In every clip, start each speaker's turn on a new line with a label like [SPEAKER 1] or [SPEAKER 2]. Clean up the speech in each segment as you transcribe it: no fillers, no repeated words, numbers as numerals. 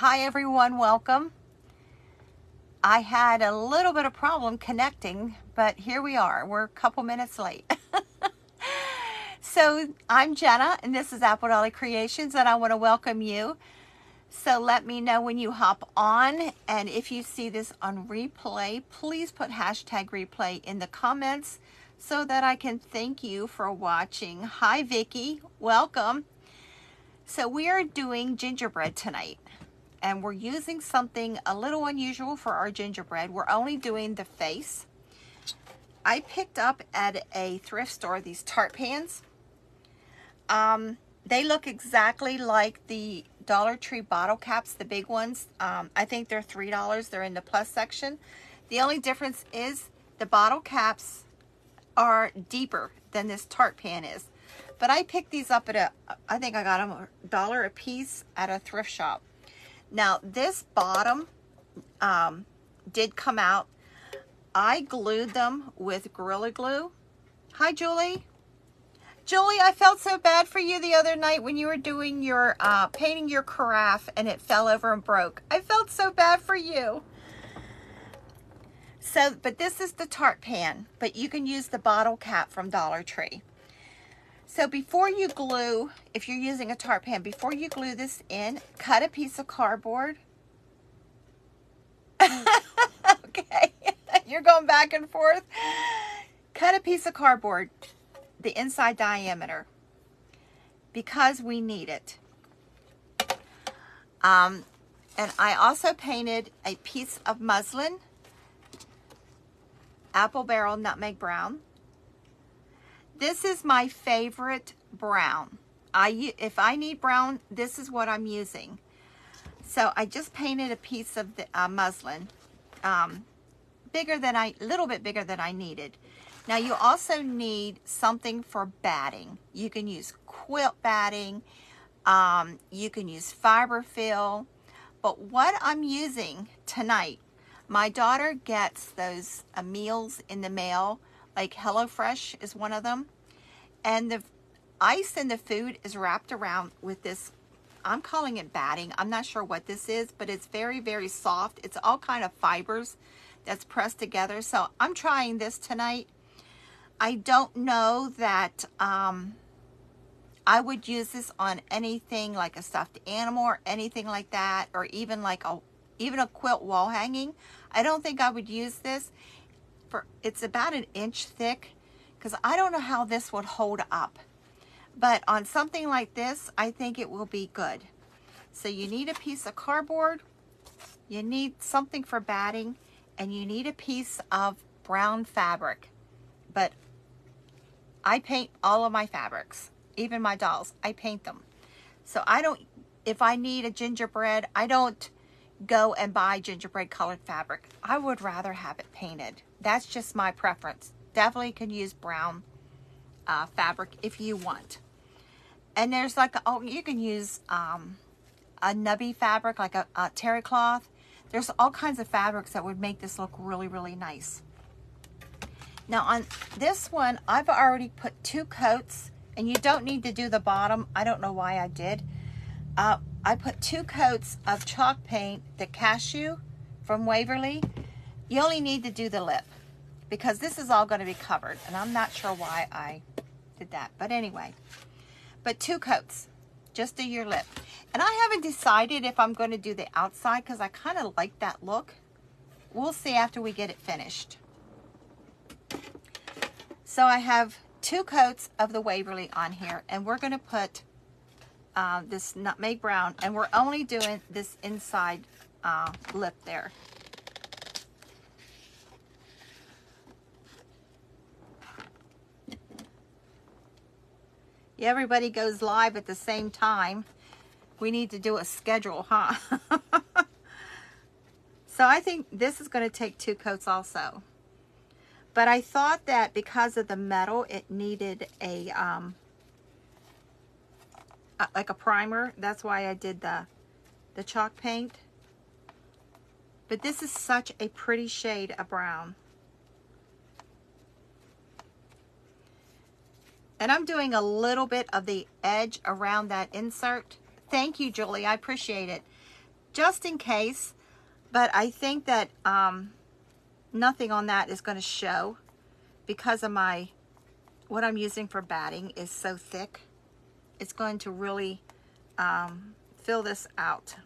[SPEAKER 1] Hi everyone, welcome. I had a little bit of problem connecting, but here we are. We're a couple minutes late. So I'm Jenna and this is Apple Dolly Creations and I want to welcome you. So let me know when you hop on, and if you see this on replay, please put hashtag replay in the comments so that I can thank you for watching. Hi Vicky, welcome. So we are doing gingerbread tonight. And we're using something a little unusual for our gingerbread. We're only doing the face. I picked up at a thrift store these tart pans. They look exactly like the Dollar Tree bottle caps, the big ones. I think they're $3. They're in the plus section. The only difference is the bottle caps are deeper than this tart pan is. But I picked these up at I think I got them $1 a piece at a thrift shop. Now this bottom did come out. I glued them with Gorilla Glue. Hi Julie. Julie, I felt so bad for you the other night when you were doing your painting your carafe and it fell over and broke. I felt so bad for you. So, but this is the tart pan, but you can use the bottle cap from Dollar Tree. So before you glue, if you're using a tart pan, before you glue this in, cut a piece of cardboard. Okay, you're going back and forth. Cut a piece of cardboard, the inside diameter, because we need it. And I also painted a piece of muslin, apple barrel nutmeg brown. This is my favorite brown. If I need brown, this is what I'm using. So I just painted a piece of the muslin, little bit bigger than I needed. Now you also need something for batting. You can use quilt batting. You can use fiberfill. But what I'm using tonight, my daughter gets those meals in the mail. Like HelloFresh is one of them. And the ice in the food is wrapped around with this, I'm calling it batting. I'm not sure what this is, but it's very, very soft. It's all kind of fibers that's pressed together. So I'm trying this tonight. I don't know that I would use this on anything like a stuffed animal or anything like that, or even like even a quilt wall hanging. I don't think I would use this. It's about an inch thick, because I don't know how this would hold up, but on something like this I think it will be good. So you need a piece of cardboard, you need something for batting, and you need a piece of brown fabric. But I paint all of my fabrics, even my dolls, I paint them. So if I need a gingerbread, I don't go and buy gingerbread colored fabric. I would rather have it painted. That's just my preference. Definitely can use brown fabric if you want. And there's like, you can use a nubby fabric, like a terry cloth. There's all kinds of fabrics that would make this look really, really nice. Now on this one, I've already put 2 coats, and you don't need to do the bottom. I don't know why I did. I put 2 coats of chalk paint, the cashew from Waverly. You only need to do the lip, because this is all going to be covered, and I'm not sure why I did that. But anyway, but 2 coats, just do your lip. And I haven't decided if I'm going to do the outside, because I kind of like that look. We'll see after we get it finished. So I have 2 coats of the Waverly on here, and we're going to put this nutmeg brown, and we're only doing this inside lip there. Yeah, everybody goes live at the same time. We need to do a schedule, huh? So I think this is going to take 2 coats also. But I thought that because of the metal, it needed a like a primer. That's why I did the chalk paint. But this is such a pretty shade of brown. And I'm doing a little bit of the edge around that insert. Thank you, Julie. I appreciate it. just in case. But I think that nothing on that is going to show because of what I'm using for batting is so thick. It's going to really fill this out.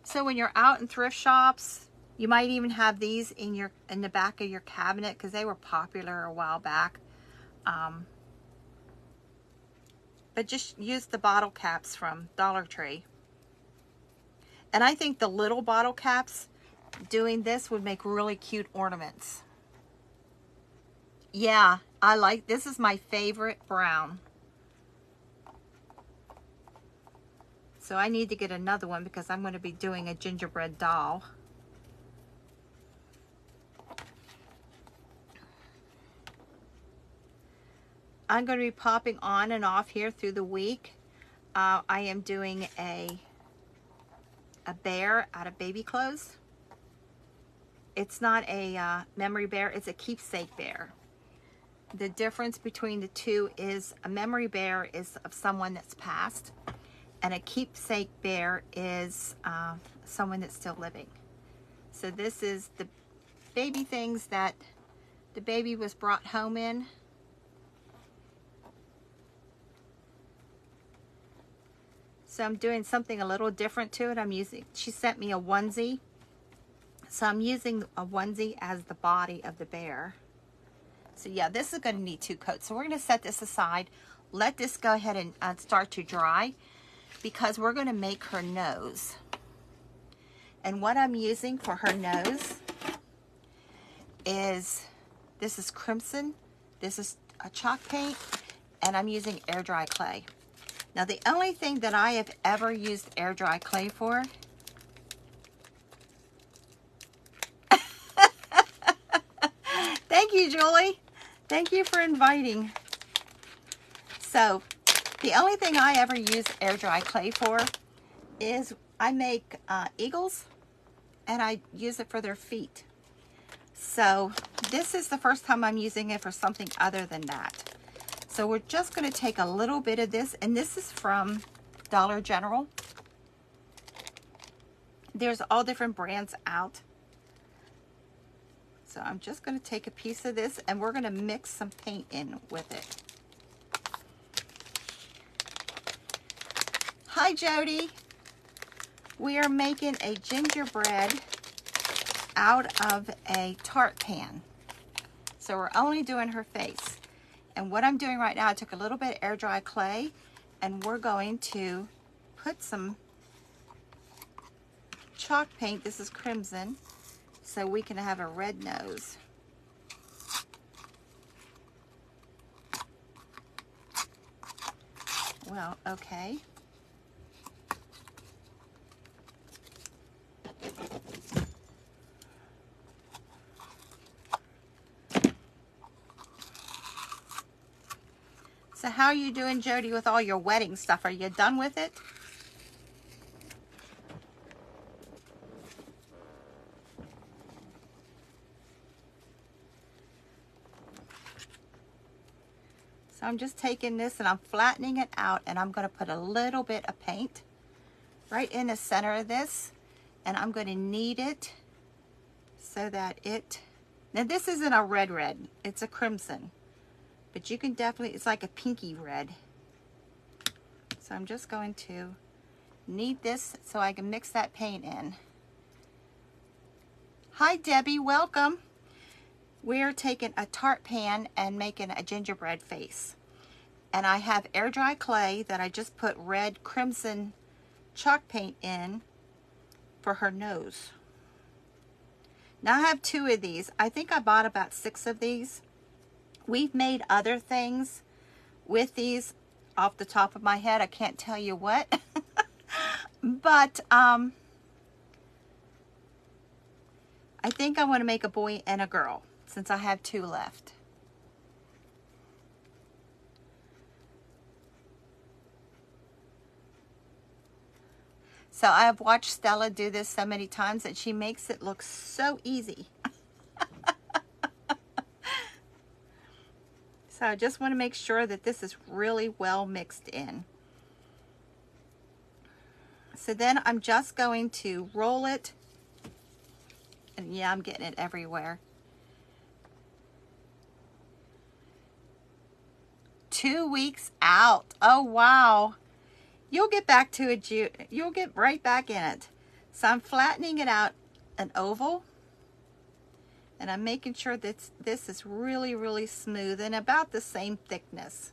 [SPEAKER 1] So when you're out in thrift shops, you might even have these in the back of your cabinet because they were popular a while back. But just use the bottle caps from Dollar Tree. And I think the little bottle caps doing this would make really cute ornaments. Yeah, this is my favorite brown. So I need to get another one because I'm going to be doing a gingerbread doll. I'm going to be popping on and off here through the week. I am doing a bear out of baby clothes. It's not a memory bear, it's a keepsake bear. The difference between the two is a memory bear is of someone that's passed, and a keepsake bear is someone that's still living. So this is the baby things that the baby was brought home in. So I'm doing something a little different to it. She sent me a onesie. So I'm using a onesie as the body of the bear. So yeah, this is going to need 2 coats. So we're going to set this aside. Let this go ahead and start to dry because we're going to make her nose. And what I'm using for her nose is, this is crimson, this is a chalk paint, and I'm using air dry clay. Now the only thing that I have ever used air dry clay for Thank you, Julie. Thank you for inviting. So the only thing I ever use air dry clay for is I make eagles and I use it for their feet. So this is the first time I'm using it for something other than that. So we're just going to take a little bit of this, and this is from Dollar General. There's all different brands out. So I'm just going to take a piece of this, and we're going to mix some paint in with it. Hi, Jody. We are making a gingerbread out of a tart pan. So we're only doing her face. And what I'm doing right now, I took a little bit of air dry clay, and we're going to put some chalk paint. This is crimson, so we can have a red nose. Well, okay. So how are you doing, Jody, with all your wedding stuff? Are you done with it? So I'm just taking this and I'm flattening it out, and I'm going to put a little bit of paint right in the center of this, and I'm going to knead it so that now this isn't a red, it's a crimson. But you can definitely, it's like a pinky red. So I'm just going to knead this so I can mix that paint in. Hi, Debbie, welcome. We're taking a tart pan and making a gingerbread face. And I have air dry clay that I just put red crimson chalk paint in for her nose. Now I have 2 of these. I think I bought about 6 of these. We've made other things with these off the top of my head. I can't tell you what. But I think I want to make a boy and a girl since I have 2 left. So I have watched Stella do this so many times that she makes it look so easy. So I just want to make sure that this is really well mixed in. So then I'm just going to roll it. And yeah, I'm getting it everywhere. 2 weeks out. Oh, wow. You'll get back to it. You'll get right back in it. So I'm flattening it out an oval. And I'm making sure that this is really, really smooth and about the same thickness.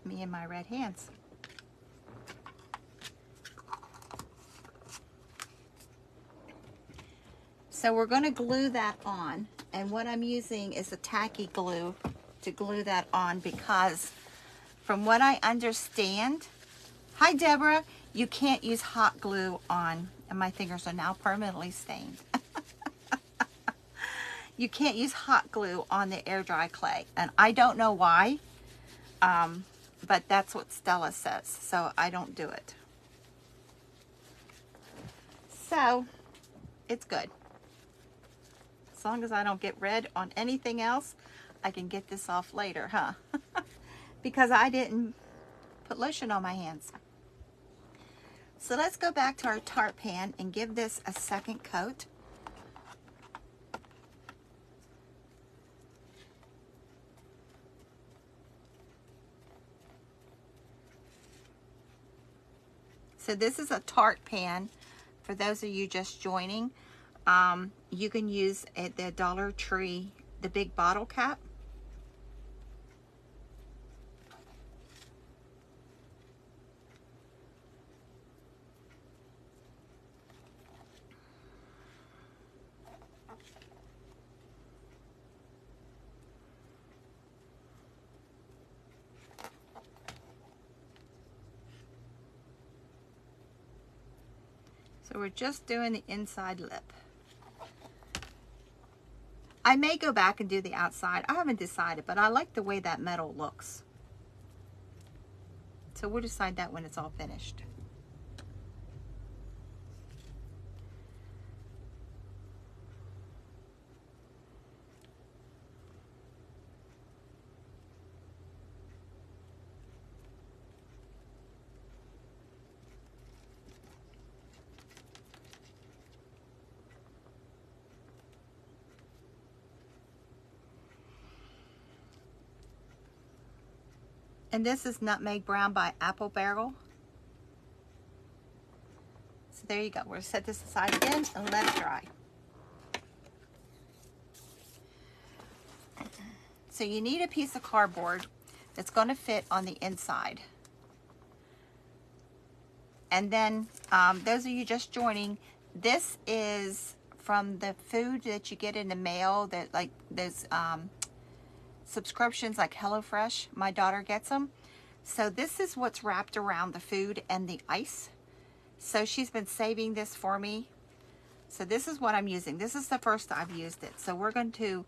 [SPEAKER 1] Me and my red hands. So we're going to glue that on, and what I'm using is a tacky glue to glue that on, because from what I understand, hi Deborah, you can't use hot glue on, and my fingers are now permanently stained. You can't use hot glue on the air dry clay, and I don't know why, but that's what Stella says, so I don't do it. So it's good. As long as I don't get red on anything else, I can get this off later, huh? Because I didn't put lotion on my hands. So let's go back to our tart pan and give this a second coat. So this is a tart pan for those of you just joining. You can use at the Dollar Tree, the big bottle cap. So we're just doing the inside lip. I may go back and do the outside. I haven't decided, but I like the way that metal looks. So we'll decide that when it's all finished. And this is Nutmeg Brown by Apple Barrel. So there you go. We'll set this aside again and let it dry. So you need a piece of cardboard that's going to fit on the inside. And then those of you just joining, this is from the food that you get in the mail, that like those subscriptions like HelloFresh. My daughter gets them. So this is what's wrapped around the food and the ice. So she's been saving this for me. So this is what I'm using. This is the first I've used it. So we're going to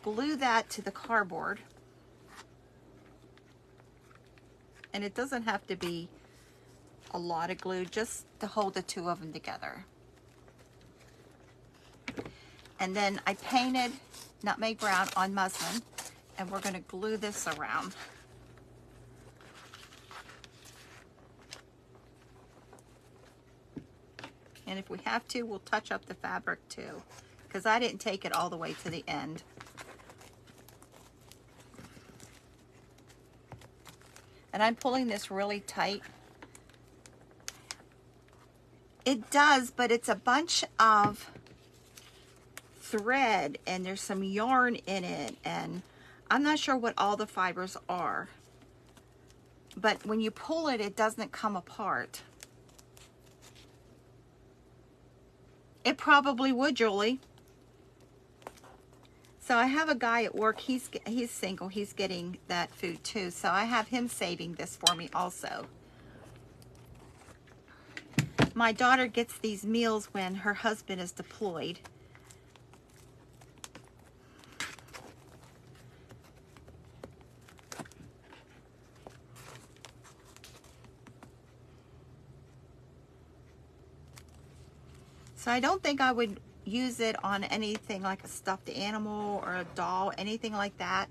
[SPEAKER 1] glue that to the cardboard. And it doesn't have to be a lot of glue, just to hold the two of them together. And then I painted Nutmeg Brown on muslin, and we're going to glue this around. And if we have to, we'll touch up the fabric too, because I didn't take it all the way to the end. And I'm pulling this really tight. It does, but it's a bunch of thread and there's some yarn in it, and I'm not sure what all the fibers are, but when you pull it, it doesn't come apart. It probably would, Julie. So I have a guy at work, he's single, he's getting that food too, so I have him saving this for me also. My daughter gets these meals when her husband is deployed. So I don't think I would use it on anything like a stuffed animal or a doll, anything like that.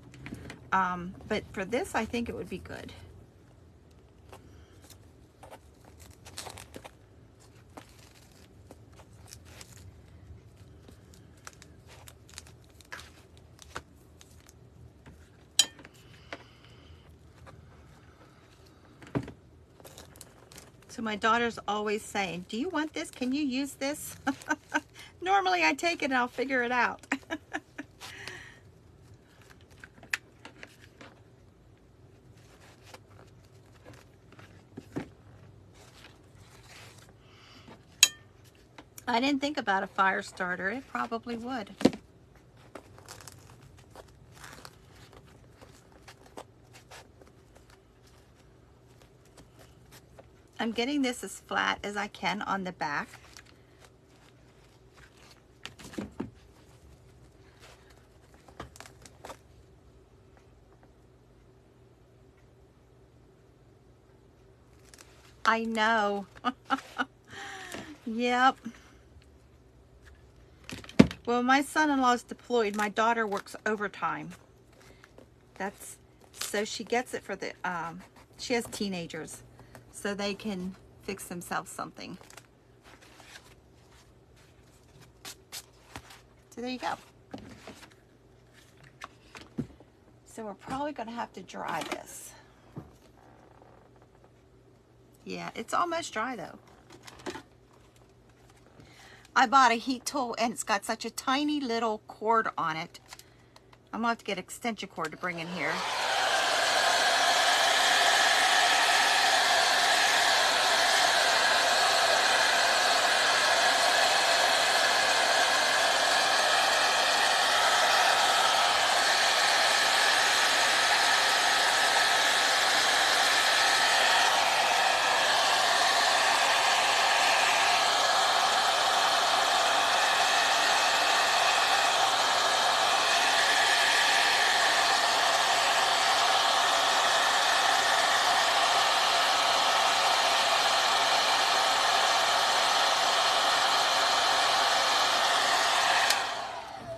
[SPEAKER 1] But for this, I think it would be good. So my daughter's always saying, do you want this? Can you use this? Normally I take it and I'll figure it out. I didn't think about a fire starter. It probably would. I'm getting this as flat as I can on the back. I know. Yep. Well, my son-in-law's deployed. My daughter works overtime. So she gets it for the, she has teenagers, so they can fix themselves something. So there you go. So we're probably going to have to dry this. Yeah, it's almost dry though. I bought a heat tool and it's got such a tiny little cord on it. I'm gonna have to get an extension cord to bring in here.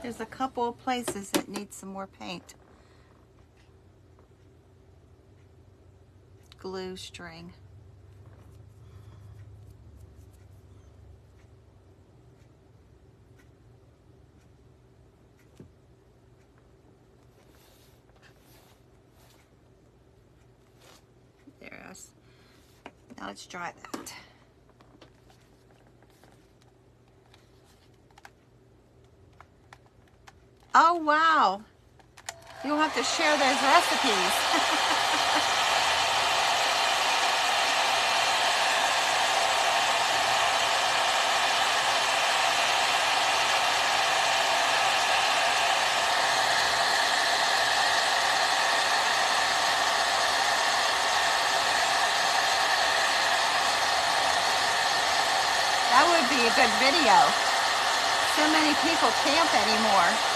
[SPEAKER 1] There's a couple of places that need some more paint. Glue string. There it is. Now let's dry that. Oh, wow. You'll have to share those recipes. That would be a good video. So many people camp anymore.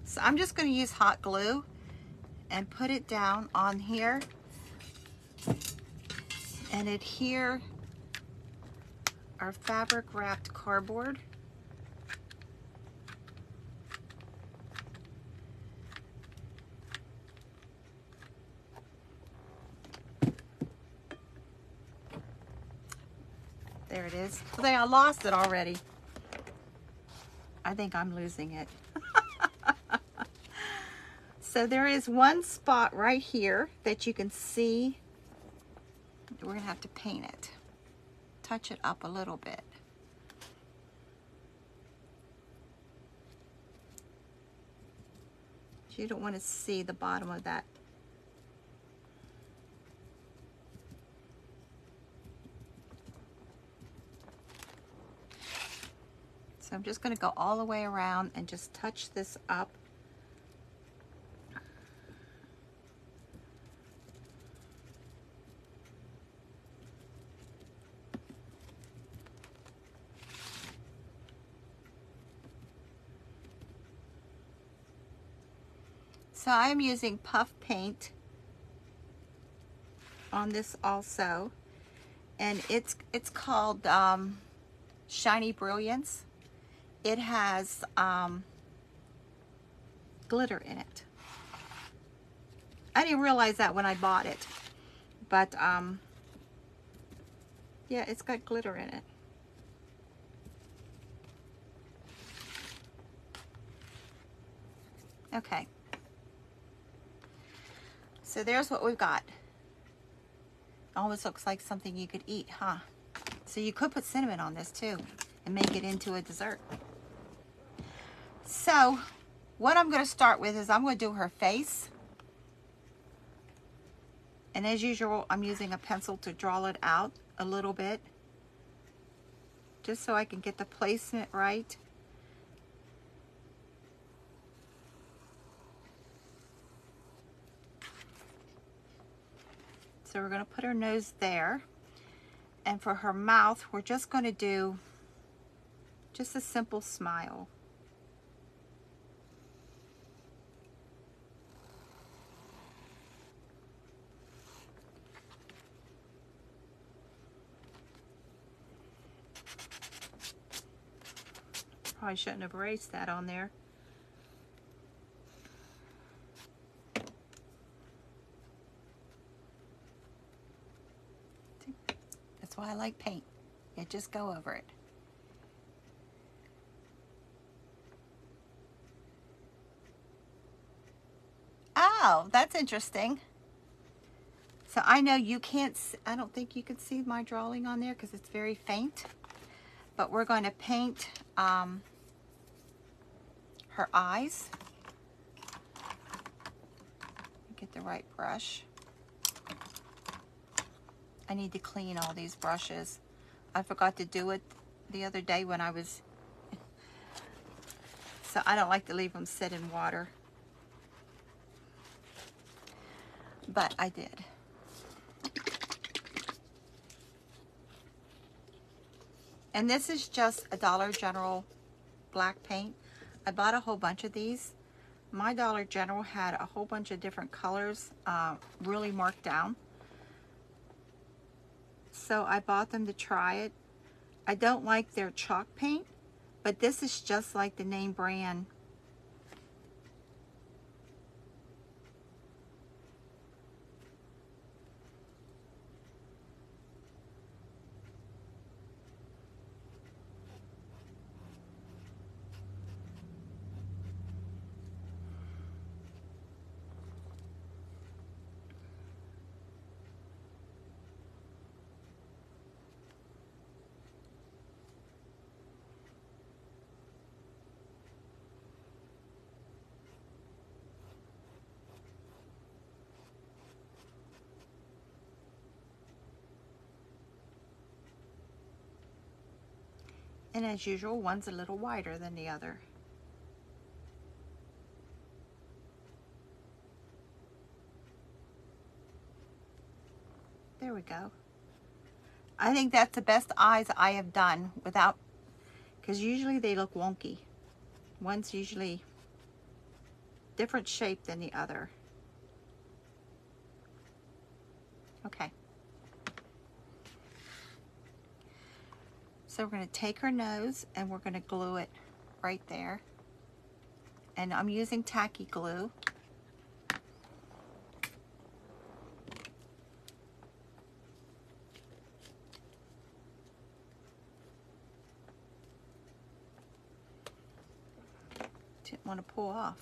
[SPEAKER 1] So I'm just going to use hot glue and put it down on here and adhere our fabric wrapped cardboard. There it is. I lost it already. I think I'm losing it. So there is one spot right here that you can see. We're going to have to paint it. Touch it up a little bit. You don't want to see the bottom of that. So I'm just going to go all the way around and just touch this up. So I'm using puff paint on this also, and it's called Shiny Brilliance. It has glitter in it. I didn't realize that when I bought it, but yeah, it's got glitter in it. Okay, so there's what we've got. Almost looks like something you could eat, huh? So you could put cinnamon on this too and make it into a dessert. So what I'm going to start with is I'm going to do her face. And as usual, I'm using a pencil to draw it out a little bit, just so I can get the placement right. So we're going to put her nose there. And for her mouth, we're just going to do just a simple smile. Probably shouldn't have erased that on there. That's why I like paint. You just go over it. Oh, that's interesting. So I know you can't, I don't think you can see my drawing on there because it's very faint. But we're going to paint her eyes. Get the right brush. I need to clean all these brushes. I forgot to do it the other day when I was, so I don't like to leave them sit in water. But I did. And this is just a Dollar General black paint. I bought a whole bunch of these. My Dollar General had a whole bunch of different colors, really marked down. So I bought them to try it. I don't like their chalk paint, but this is just like the name brand. And as usual, one's a little wider than the other. There we go. I think that's the best eyes I have done without, because usually they look wonky. One's usually different shape than the other. Okay. So we're going to take her nose and we're going to glue it right there. And I'm using tacky glue. Didn't want to pull off.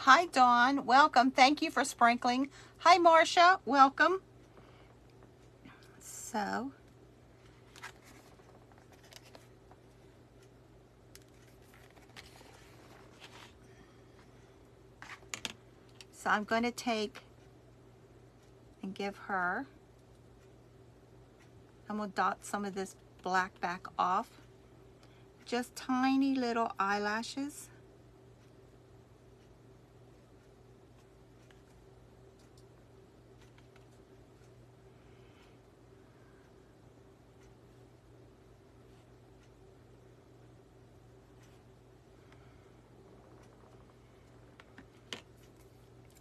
[SPEAKER 1] Hi, Dawn. Welcome. Thank you for sprinkling. Hi, Marcia. Welcome. So I'm going to take and give her, I'm going to dot some of this black back off just tiny little eyelashes.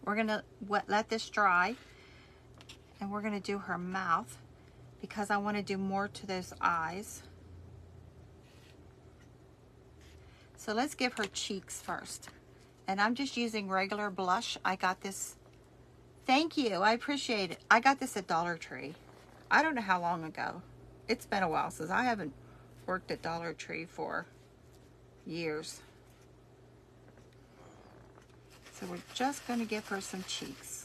[SPEAKER 1] We're gonna let this dry, and we're gonna do her mouth because I want to do more to those eyes. So let's give her cheeks first. And I'm just using regular blush. I got this, thank you, I appreciate it. I got this at Dollar Tree. I don't know how long ago. It's been a while since I haven't worked at Dollar Tree for years. So we're just going to give her some cheeks.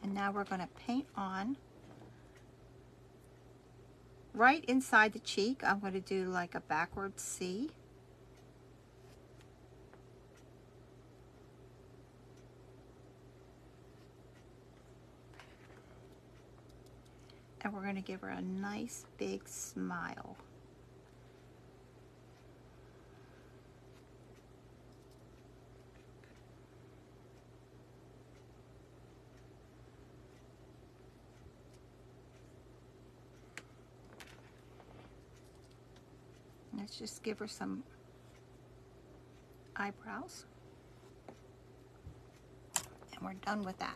[SPEAKER 1] And now we're going to paint on right inside the cheek. I'm going to do like a backward C. And we're going to give her a nice big smile. Let's just give her some eyebrows. And we're done with that.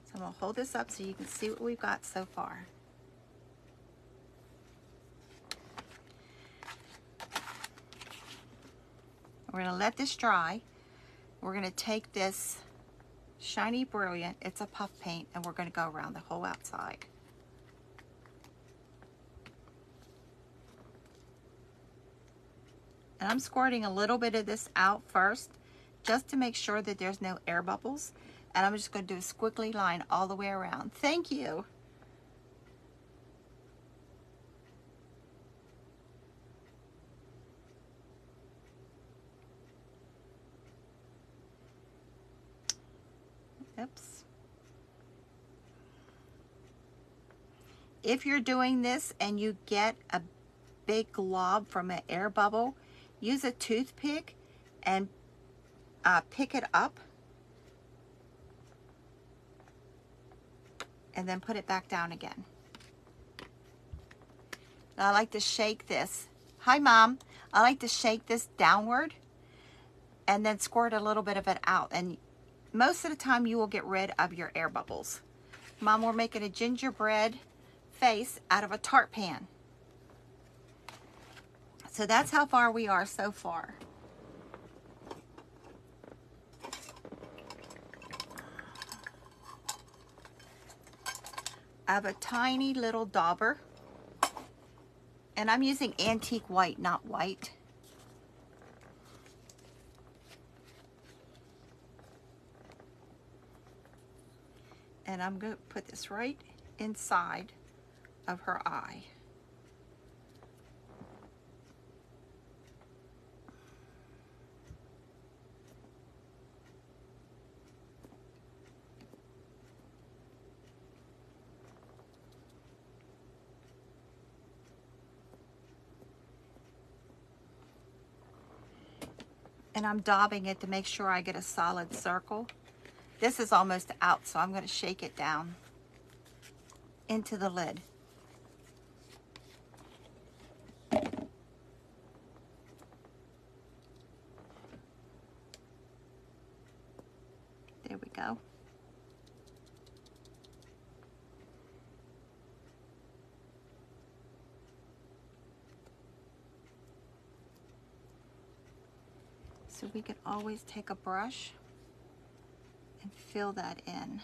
[SPEAKER 1] So I'm going to hold this up so you can see what we've got so far. We're going to let this dry. We're going to take this Shiny Brilliant, it's a puff paint, and we're going to go around the whole outside. And I'm squirting a little bit of this out first, just to make sure that there's no air bubbles. And I'm just going to do a squiggly line all the way around. Thank you. Oops. If you're doing this and you get a big glob from an air bubble, use a toothpick and pick it up. And then put it back down again. Now I like to shake this. Hi, Mom. I like to shake this downward and then squirt a little bit of it out. And most of the time you will get rid of your air bubbles. Mom, we're making a gingerbread face out of a tart pan. So that's how far we are so far. I have a tiny little dauber, and I'm using antique white, not white. And I'm going to put this right inside of her eye. And I'm daubing it to make sure I get a solid circle. This is almost out, so I'm going to shake it down into the lid. There we go. So we can always take a brush and fill that in.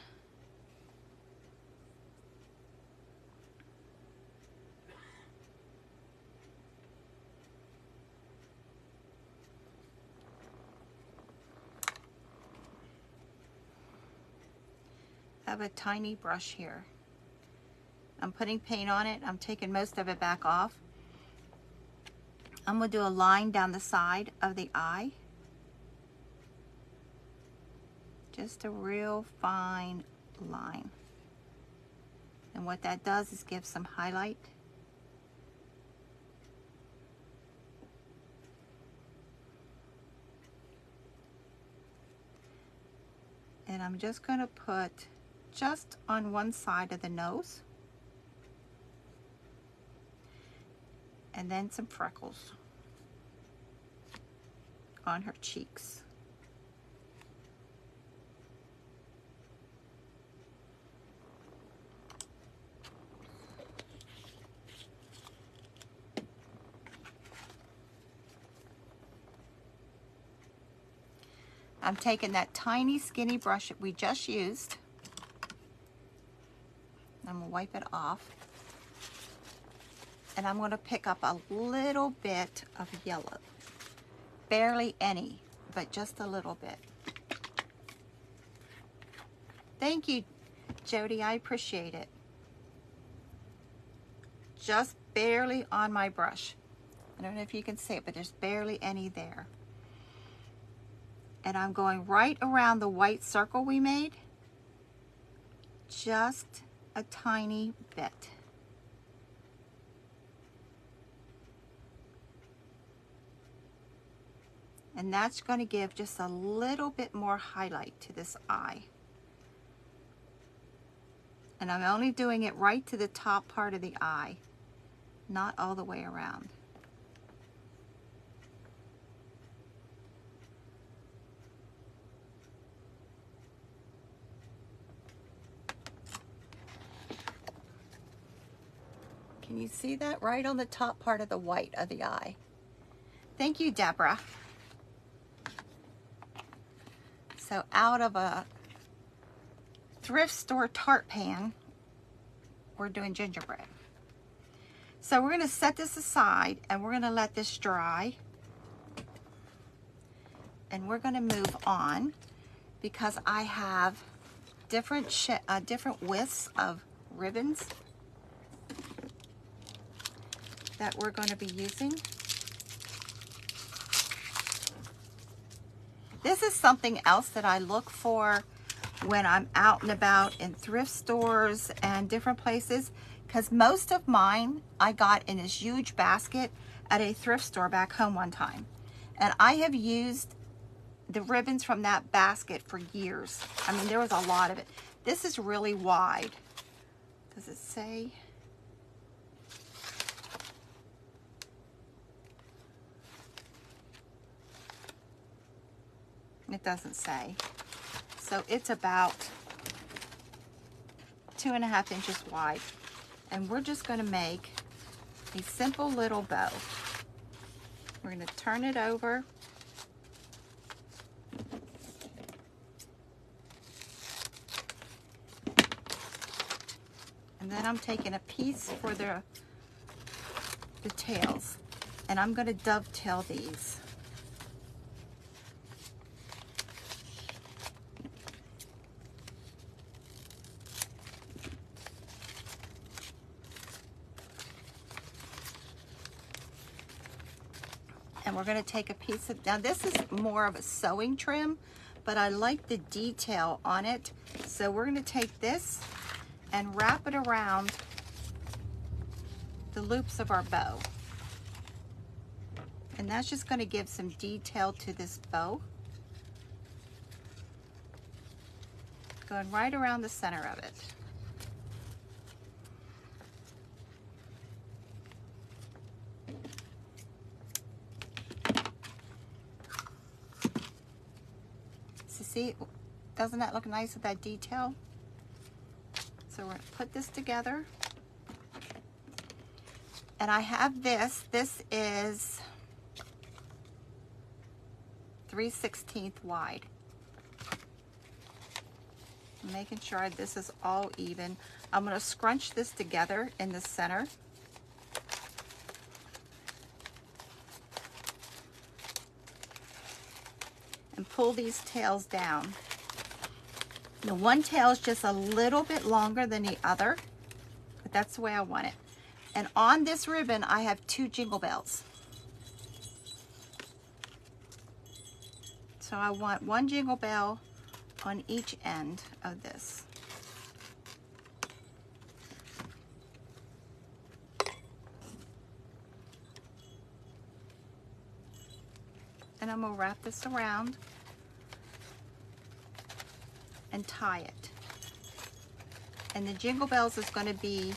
[SPEAKER 1] I have a tiny brush here. I'm putting paint on it. I'm taking most of it back off. I'm going to do a line down the side of the eye. Just a real fine line. And what that does is give some highlight. And I'm just going to put just on one side of the nose. And then some freckles on her cheeks. I'm taking that tiny skinny brush that we just used. I'm going to wipe it off. And I'm going to pick up a little bit of yellow. Barely any, but just a little bit. Thank you, Jody. I appreciate it. Just barely on my brush. I don't know if you can see it, but there's barely any there. And I'm going right around the white circle we made. Just a tiny bit. And that's going to give just a little bit more highlight to this eye. And I'm only doing it right to the top part of the eye, not all the way around. Can you see that? Right on the top part of the white of the eye. Thank you, Deborah. So out of a thrift store tart pan, we're doing gingerbread. So we're going to set this aside and we're going to let this dry. And we're going to move on because I have different widths of ribbons that we're going to be using. This is something else that I look for when I'm out and about in thrift stores and different places, because most of mine I got in this huge basket at a thrift store back home one time. And I have used the ribbons from that basket for years. I mean, there was a lot of it. This is really wide. Does it say? It doesn't say. So it's about 2.5 inches wide. And we're just going to make a simple little bow. We're going to turn it over. And then I'm taking a piece for the tails. And I'm going to dovetail these. And we're going to take a piece of, now this is more of a sewing trim, but I like the detail on it. So we're going to take this and wrap it around the loops of our bow. And that's just going to give some detail to this bow. Going right around the center of it. See, doesn't that look nice with that detail? So we're going to put this together. And I have this. This is 3/16 wide. I'm making sure this is all even. I'm going to scrunch this together in the center. And pull these tails down. The one tail is just a little bit longer than the other. but that's the way I want it. And on this ribbon, I have 2 jingle bells. So I want 1 jingle bell on each end of this. And I'm going to wrap this around and tie it. And the jingle bells is going to be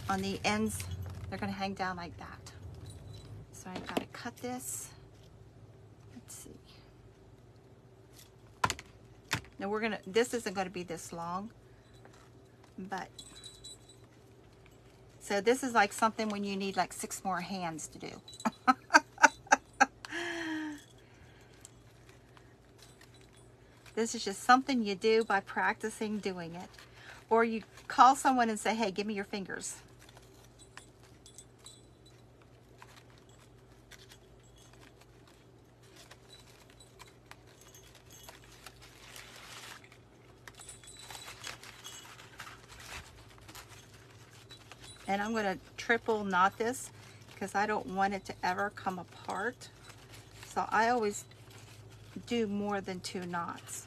[SPEAKER 1] on the ends. They're going to hang down like that. So I got to cut this. Let's see. Now we're going to, this isn't going to be this long, but, so this is like something when you need like 6 more hands to do. This is just something you do by practicing doing it. Or you call someone and say, hey, give me your fingers. And I'm going to triple knot this because I don't want it to ever come apart. So I always do more than 2 knots.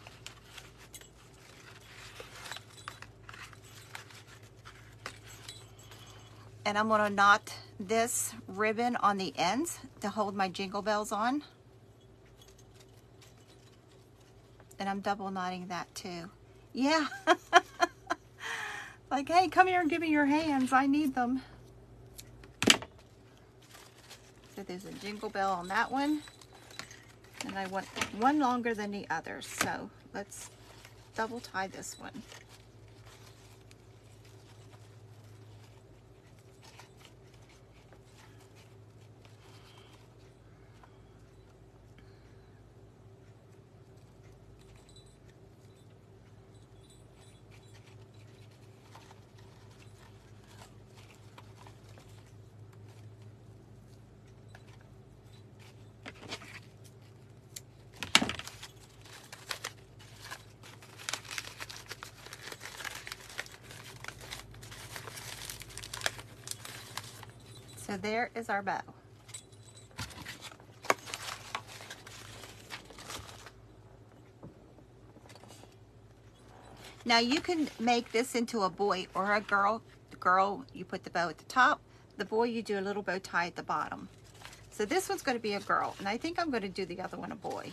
[SPEAKER 1] And I'm going to knot this ribbon on the ends to hold my jingle bells on. And I'm double knotting that too. Yeah. Like, hey, come here and give me your hands. I need them. So there's a jingle bell on that one. And I want one longer than the other. So let's double tie this one. So there is our bow. Now you can make this into a boy or a girl. The girl, you put the bow at the top. The boy, you do a little bow tie at the bottom. So this one's going to be a girl, and I think I'm going to do the other one a boy.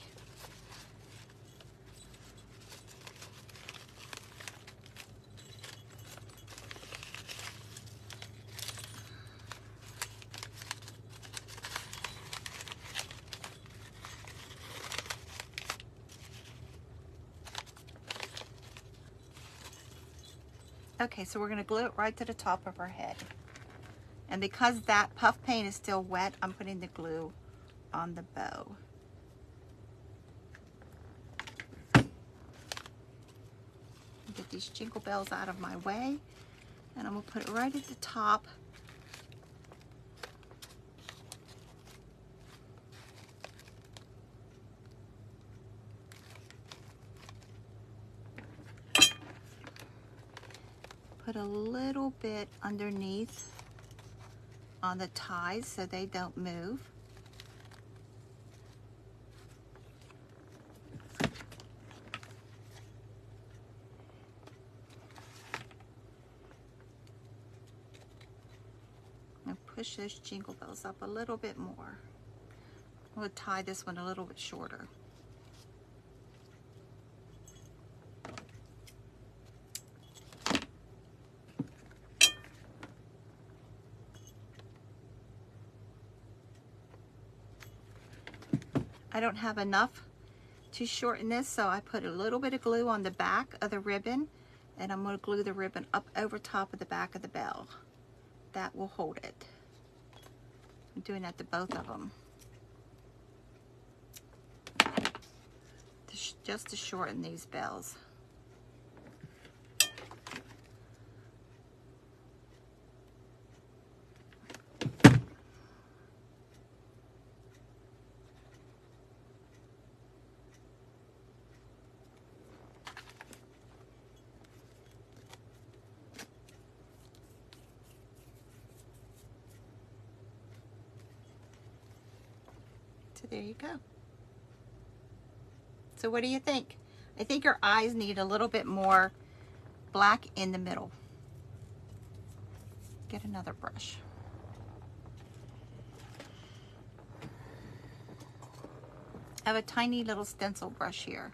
[SPEAKER 1] Okay, so we're going to glue it right to the top of her head. And because that puff paint is still wet, I'm putting the glue on the bow. Get these jingle bells out of my way. And I'm going to put it right at the top. Put a little bit underneath on the ties so they don't move. Now push those jingle bells up a little bit more. I'm going to tie this one a little bit shorter. I don't have enough to shorten this, so I put a little bit of glue on the back of the ribbon, and I'm going to glue the ribbon up over top of the back of the bell. That will hold it. I'm doing that to both of them. Just to shorten these bells. So there you go. So what do you think? I think her eyes need a little bit more black in the middle. Get another brush. I have a tiny little stencil brush here.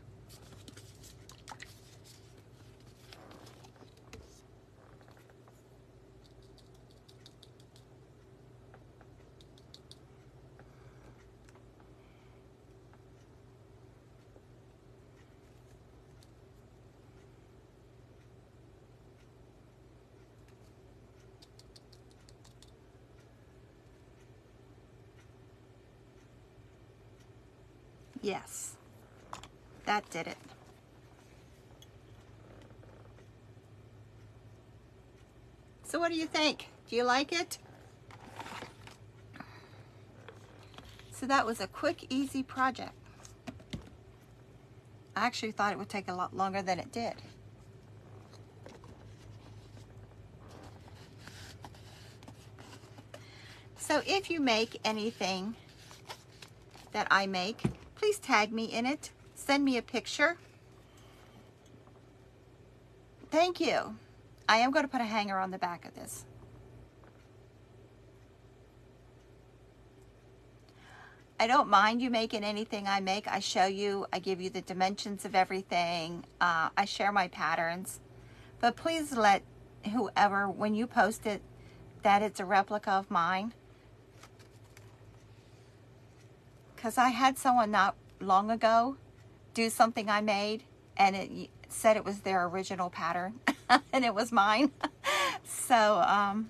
[SPEAKER 1] Yes, that did it. So what do you think? Do you like it? So that was a quick, easy project. I actually thought it would take a lot longer than it did. So if you make anything that I make, please tag me in it. Send me a picture. Thank you. I am going to put a hanger on the back of this. I don't mind you making anything I make. I show you, I give you the dimensions of everything. I share my patterns. But please let whoever, when you post it, that it's a replica of mine. Because I had someone not long ago do something I made, and it said it was their original pattern, and it was mine. So,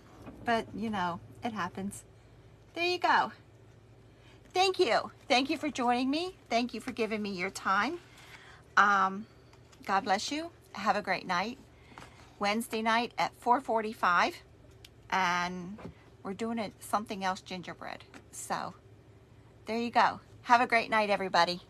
[SPEAKER 1] but you know, it happens. There you go. Thank you. Thank you for joining me. Thank you for giving me your time. God bless you. Have a great night. Wednesday night at 4:45, and we're doing something else gingerbread. So there you go. Have a great night, everybody.